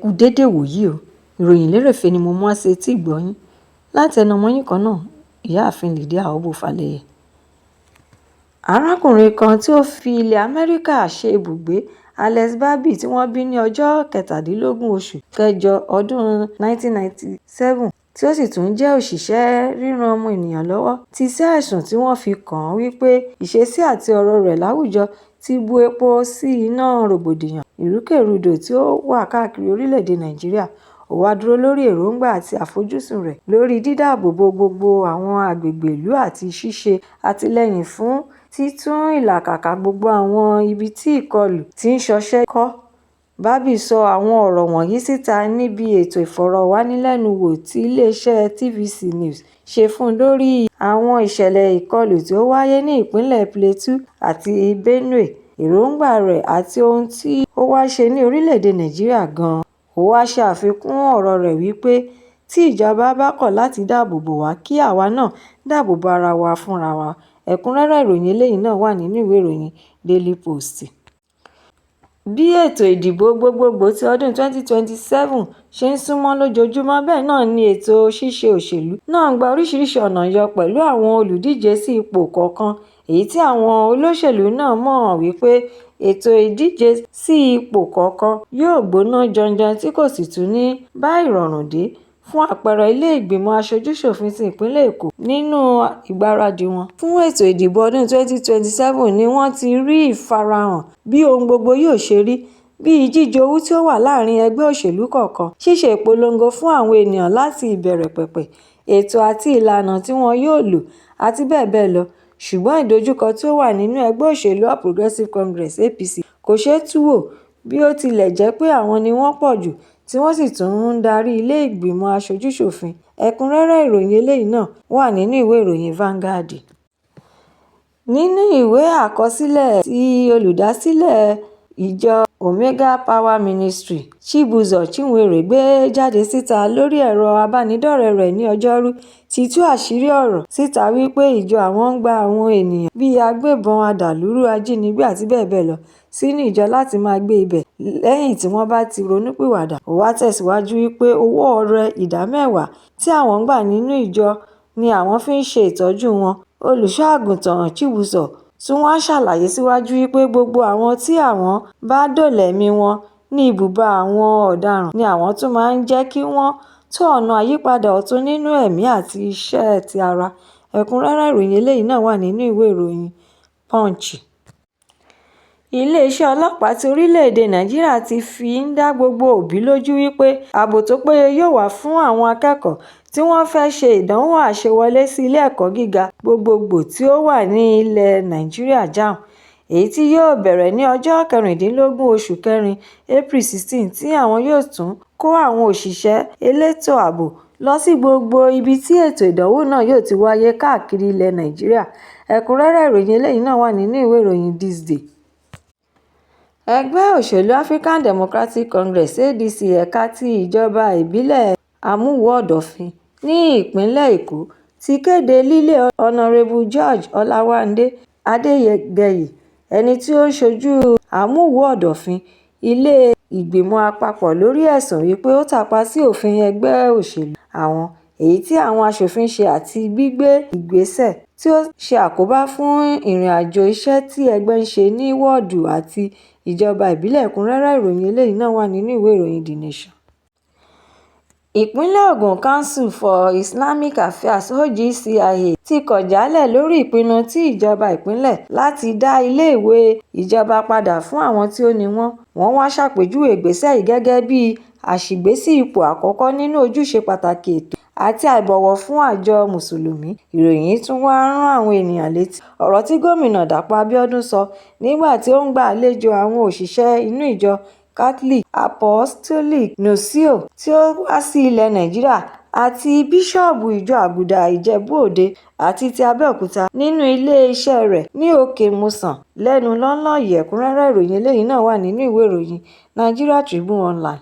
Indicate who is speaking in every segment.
Speaker 1: kú déédéé wòyí o, ìròyìn lérèfé ni mo mú wá sí etí ìgbọ́ yín láti ẹnu ọmọ yín kan náà, ìyáàfin Lydia Ọbọ́falẹ́yẹ. Arákùnrin kan tí ó fi ilẹ̀ Amẹ́ríkà ṣe ibùgbé, Alex Barbie, tí wọ́n bí ní ọjọ́ 17 oṣù kẹjọ ọdún 1997, tí ó sì tún jẹ́ òṣìṣẹ́ ríran ọmọ ènìyàn lọ́wọ́, ti sé ẹ̀sùn tí wọ́n fi kàn án wípé ìṣesí àti ọ̀rọ̀ rẹ̀ láwùjọ ti bu epo sí iná rògbòdìyàn ìrúkèrúdò tí ó wà káàkiri orílẹ̀-èdè Nàìjíríà. Ó wá dúró lórí èròńgbà àti àfojúsùn rẹ̀ lórí dídáàbòbo gbogbo àwọn agbègbè ìlú àti ṣíṣe àtìlẹ́yìn fún títún ìlàkàkà gbogbo àwọn ibi tí ìkọlù ti ń ṣọṣẹ́ kọ́. Barbie sọ àwọn ọ̀rọ̀ wọ̀nyí síta níbi ètò ìfọ̀rọ̀wánilẹ́nuwò tí iléeṣẹ́ TVC News ṣe fún un lórí àwọn ìṣẹ̀lẹ̀ ìkọlù tí ó wáyé ní ìpínlẹ̀ Plateau àti Benue, èròńgbà rẹ̀ àti ohun tí ó wá ṣe ní orílẹ̀-èdè Nàìjíríà gan-an. Ó wá ṣe àfikún ọ̀rọ̀ rẹ̀ wípé tí ìjọba bá kọ̀ láti dáàbòbò wá, kí àwa náà dáàbòbo ara wa fúnra wa. Ẹ̀kúnrẹ́rẹ́ ìròyìn eléyìí náà wà nínú ìwé ìròyìn Daily Post. Bí ètò ìdìbò gbogbogbò ti ọdún 2027 ṣe ń súnmọ́ lójoojúmọ́, bẹ́ẹ̀ náà ni ètò ṣíṣe òṣèlú náà ń gba oríṣiríṣi ọ̀nà yọ pẹ̀lú àwọn olùdíje sí ipò kọ̀ọ̀kan, èyí tí àwọn olóṣèlú náà mọ̀ wípé ètò ìdíje sí ipò kọ̀ọ̀kan yóò gbóná janjan tí kò sì tún ní bá ìrọ̀rùn dé. Fún àpẹẹrẹ, ilé ìgbìmọ̀ aṣojú-ṣòfin ti ìpínlẹ̀ Èkó nínú ìgbáradì wọn fún ètò ìdìbò ọdún 2027 ni wọ́n ti rí ìfarahàn bí ohun gbogbo yóò ṣe rí, bíi jíjowú tí ó wà láàrin ẹgbẹ́ òṣèlú kọ̀ọ̀kan, ṣíṣe ìpolongo fún àwọn ènìyàn láti ìbẹ̀rẹ̀ pẹ̀pẹ̀, ètò àti ìlànà tí wọn yóò lò, àti bẹ́ẹ̀ bẹ́ẹ̀ lọ. Ṣùgbọ́n ìdojúkọ tí ó wà nínú ẹgbẹ́ òṣèlú All Progressive Congress (APC) kò ṣeé tú wò, bí ó tilẹ̀ jẹ́ pé àwọn ni wọ́n pọ̀ jù tí wọ́n sì tún ń darí ilé ìgbìmọ̀ aṣojú-ṣòfin. Ẹ̀kúnrẹ́rẹ́ ìròyìn eléyìí náà wà nínú ìwé ìròyìn Vanguard. Nínú ìwé àkọsílẹ̀ tí olùdásílẹ̀ ìjọ Omega Power Ministry, Chibuzo Chinwere, gbé jáde síta lórí ẹ̀rọ abánidọ́rẹ̀ẹ́ rẹ̀ ní Ọjọ́rú, ti tú àṣírí ọ̀rọ̀ síta wípé ìjọ àwọn ń gba àwọn ènìyàn bíi agbébọn, adàlúrú, ajínigbé àti bẹ́ẹ̀ bẹ́ẹ̀ lọ sínú ìjọ láti máa gbé ibẹ̀ lẹ́yìn tí wọ́n bá ti ronúpìwàdà. Ó wá tẹ̀síwájú wípé owó ọrẹ ìdámẹ́wàá tí àwọn ń gbà nínú ìjọ ni àwọn fi ń ṣe ìtọ́jú wọn. Olùṣọ́-àgùntàn Chibuzo tún wá ṣàlàyé síwájú wípé gbogbo àwọn tí àwọn bá dóòlà ẹ̀mí wọn ní ibùba àwọn ọ̀daràn ni àwọn tún máa ń jẹ́ kí wọ́n tọ́ ọ̀nà àyípadà ọ̀tun nínú ẹ̀mí àti iṣẹ́ ti ara. Ẹ̀kúnrẹ́rẹ́ ìròyìn eléyìí náà wà nínú ìwé ìròyìn Punch. Iléeṣẹ́ ọlọ́pàá ti orílẹ̀-èdè Nàìjíríà ti fi ń dá gbogbo òbí lójú wípé ààbò tó péye yóò wà fún àwọn akẹ́kọ̀ọ́ tí wọ́n fẹ́ ṣe ìdánwò àṣewọlé sí ilé ẹ̀kọ́ gíga gbogbogbò tí ó wà ní ilẹ̀ Nàìjíríà (JAMB), èyí tí yóò bẹ̀rẹ̀ ní ọjọ́ 16 oṣù kẹrin April 16, tí àwọn yóò tún kó àwọn òṣìṣẹ́ elétò ààbò lọ sí gbogbo ibi tí ètò ìdánwò náà yóò ti wáyé káàkiri ilẹ̀ Nàìjíríà. Ẹ̀kúnrẹ́rẹ́ ìròyìn eléyìí náà wà nínú ìwé ìròyìn This Day. Ẹgbẹ́ òṣèlú African Democratic Congress (ADC) ẹ̀ka ti ìjọba ìbílẹ̀ Àmúwò-Ọ̀dọ̀fin ní ìpínlẹ̀ Èkó ti kéde lílé Honorable George Ọláwándé Adéyẹyè, ẹni tí ó ń ṣojú Àmúwò-Ọ̀dọ̀fin, ilé ìgbìmọ̀ àpapọ̀ lórí ẹ̀sùn wípé ó tàpá sí òfin ẹgbẹ́ òṣèlú àwọn, èyí tí àwọn aṣòfin ṣe àti gbígbé ìgbésẹ̀ tí ó ṣe àkóbá fún ìrìnàjò iṣẹ́ tí ẹgbẹ́ ń ṣe ní wọ́ọ̀dù àti ìjọba ìbílẹ̀. Ẹ̀kúnrẹ́rẹ́ ìròyìn eléyìí náà wà nínú ìwé ìròyìn The Nation. Ìpínlẹ̀ Ògùn Council for Islamic Affairs (OGCIA) ti kọ̀ jálẹ̀ lórí ìpinnu tí ìjọba ìpínlẹ̀ láti dá iléèwé ìjọba padà fún àwọn tí ó ní wọn. Wọ́n wá ṣàpèjúwe ìgbésẹ̀ yìí gẹ́gẹ́ bí àṣìgbésí ipò àkọ́kọ́ nínú ojúṣe pàtàkì ètò àti àìbọ̀wọ̀ fún àjọ Mùsùlùmí. Ìròyìn yìí tún wá rán àwọn ènìyàn létí ọ̀rọ̀ tí gómìnà Dàpọ̀ Abíọ́dún sọ nígbà tí ó ń gba àlejò àwọn òṣìṣẹ́ inú ìjọ Catholic Apostolic Nuncio tí ó wá sí ilẹ̀ Nàìjíríà àti bíṣọ́ọ̀bù ìjọ Àgùdà Ìjẹ̀bú-Òde àti ti Abẹ́òkúta nínú ilé-iṣẹ́ rẹ̀ ní Òkè-Mòsàn lẹ́nu lọ́lọ́ yìí. Ẹ̀kúnrẹ́rẹ́ ìròyìn eléyìí náà wà nínú ìwé ìròyìn Nigeria Tribune Online.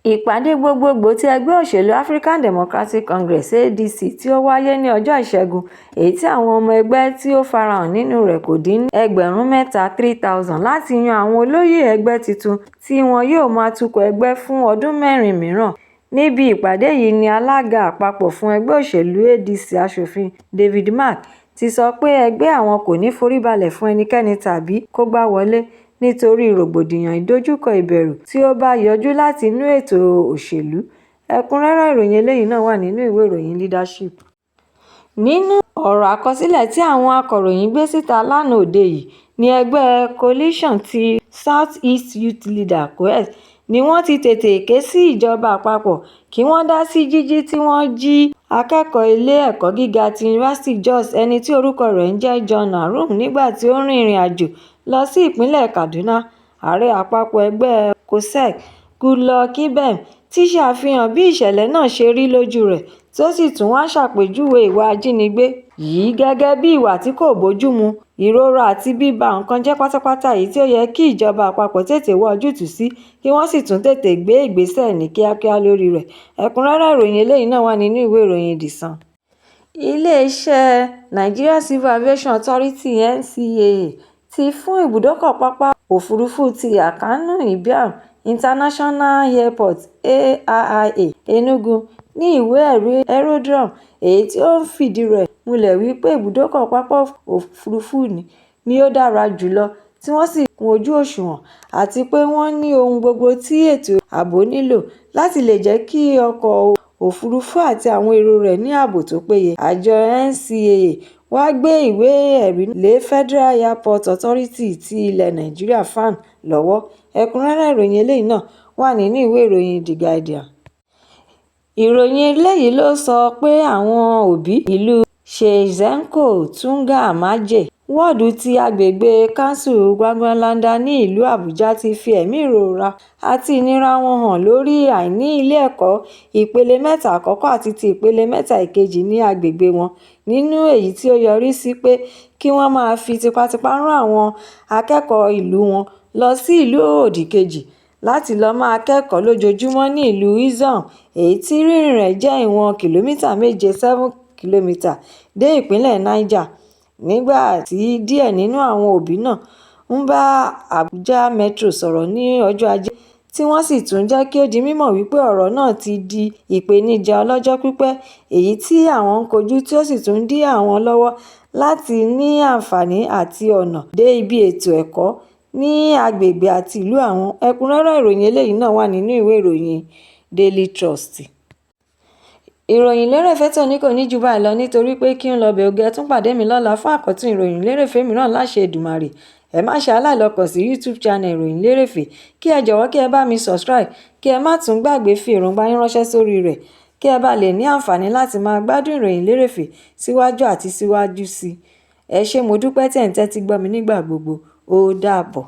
Speaker 1: Ìpàdé gbogbogbò ti ẹgbẹ́ òṣèlú African Democratic Congress (ADC) tí ó wáyé ní ọjọ́ Ìṣẹ́gun, èyí tí àwọn ọmọ ẹgbẹ́ tí ó farahàn nínú rẹ̀ kò dín ní 3,000 láti yan àwọn olóyè ẹgbẹ́ tuntun tí wọn yóò máa tukọ̀ ẹgbẹ́ fún ọdún 4 mìíràn. Níbi ìpàdé yìí ni alága àpapọ̀ fún ẹgbẹ́ òṣèlú ADC aṣòfin David Mark ti sọ pé ẹgbẹ́ àwọn kò ní foríbalẹ̀ fún ẹnikẹ́ni tàbí kó gbá wọlé nítorí rògbòdìyàn ìdojúkọ ìbẹ̀rù tí ó bá yọjú láti inú ètò òṣèlú. Ẹ̀kúnrẹ́rẹ́ ìròyìn eléyìí náà wà nínú ìwé ìròyìn Leadership. Nínú ọ̀rọ̀ àkọsílẹ̀ tí àwọn akọ̀ròyìn gbé síta lánàá òde yìí ní ẹgbẹ́ Coalition ti South East Youth Leader (COES) ni wọ́n ti tètè ké sí ìjọba àpapọ̀ kí wọ́n dá sí jíjí tí wọ́n jí akẹ́kọ̀ọ́ ilé ẹ̀kọ́ gíga ti Yunifásítì Jos ẹni tí orúkọ rẹ̀ ń jẹ́ John Arum nígbà tí ó rin ìrìn àjò lọ sí ìpínlẹ̀ Kaduna. Ààrẹ àpapọ̀ ẹgbẹ́ COSEC Goodluck Ebem ti ṣàfihàn bí ìṣẹ̀lẹ̀ náà ṣe rí lójú rẹ̀ tí ó sì tún wá ṣàpèjúwe ìwà ajínigbé yìí gẹ́gẹ́ bí ìwà tí kò bójúmu, ìrora àti bíba nǹkan jẹ́ pátápátá èyí tí ó yẹ kí ìjọba àpapọ̀ tètè wá ojútùú sí kí wọ́n sì tún tètè gbé ìgbésẹ̀ ní kíákíá lórí rẹ̀. Ẹ̀kúnrẹ́rẹ́ ìròyìn eléyìí náà wà nínú ìwé ìròyìn The Sun. Ilé-iṣẹ́ Nigeria Civil Aviation Authority (NCAA) ti fún ibùdókọ̀ pápá òfurufú ti Akanu Ibiam International Airport (AIIA) Enugu ní ìwé-ẹ̀rí aerodrome èyí tí ó ń fìdí rẹ̀ múlẹ̀ wípé ibùdókọ̀ pápá òfurufú ni ó dára jùlọ tí wọ́n sì kún ojú òṣùwọ̀n àti pé wọ́n ní ohun gbogbo tí ètò ààbò nílò láti lè jẹ́ kí ọkọ̀ òfurufú àti àwọn èrò rẹ̀ ní ààbò tó péye. Àjọ NCAA wá gbé ìwé-ẹ̀rí lé Federal Airport Authority ti ilẹ̀ Nàìjíríà (FAAN) lọ́wọ́. Ẹ̀kúnrẹ́rẹ́ ìròyìn eléyìí náà wà nínú ìwé ìròyìn The Guardian. Ìròyìn eléyìí ló sọ pé àwọn òbí ìlú Shezzenko Tunga Maje, wọ́ọ̀dù ti agbègbè Kanṣu Gwagwalada ní ìlú Àbújá ti fi ẹ̀mí ìrora àti ìnira wọn hàn lórí àìní ilé ẹ̀kọ́ ìpele mẹ́ta àkọ́kọ́ àti ti ìpele mẹ́ta ìkejì ní agbègbè wọn, nínú èyí tí ó yọrí sí pé kí wọ́n máa fi tipátipá rán àwọn akẹ́kọ̀ọ́ ìlú wọn lọ sí ìlú òdìkejì láti lọ máa kẹ́kọ̀ọ́ lójoojúmọ́ ní ìlú Izom, èyí tí rírìn rẹ̀ jẹ́ ìwọ̀n kìlómítà 7 kìlómítà dé ìpínlẹ̀ Niger. Nígbà tí díẹ̀ nínú àwọn òbí náà ń bá Abuja Metro sọ̀rọ̀ ní ọjọ́ Ajé, tí wọ́n sì tún jẹ́ kí ó di mímọ̀ wípé ọ̀rọ̀ náà ti di ìpèníjà ọlọ́jọ́ pípẹ́ èyí tí àwọn ń kojú tí ó sì tún dí àwọn lọ́wọ́ láti ní àǹfààní àti ọ̀nà dé ibi ètò ẹ̀kọ́ ní agbègbè àti ìlú àwọn. Ẹ̀kúnrẹ́rẹ́ ìròyìn eléyìí náà wà nínú ìwé ìròyìn Daily Trust. Ìròyìn Lerefe Toni kò ní jù báyìí lọ nítorí pé kí n lọ bẹ̀ oge tún pàdé mi lọ́la fún àkọ́tún ìròyìn Lerefe mìíràn láṣẹ Èdùmàrè. Ẹ má ṣe aláìlọ́kàn sí YouTube channel ìròyìn Lerefe, kí ẹ jọ̀wọ́ kí ẹ bá mi subscribe, kí ẹ má tún gbàgbé fi èròǹgbà yín ránṣẹ́ sórí rẹ̀ kí ẹ bá lè ní àǹfààní láti máa gbádùn ìròyìn Lerefe síwájú àti síwájú sí i. Ẹ ṣé mo dúpẹ́ tí ẹ̀ ń tẹ́tí gbọ́ mi nígbà gbogbo. Ó dàbọ̀.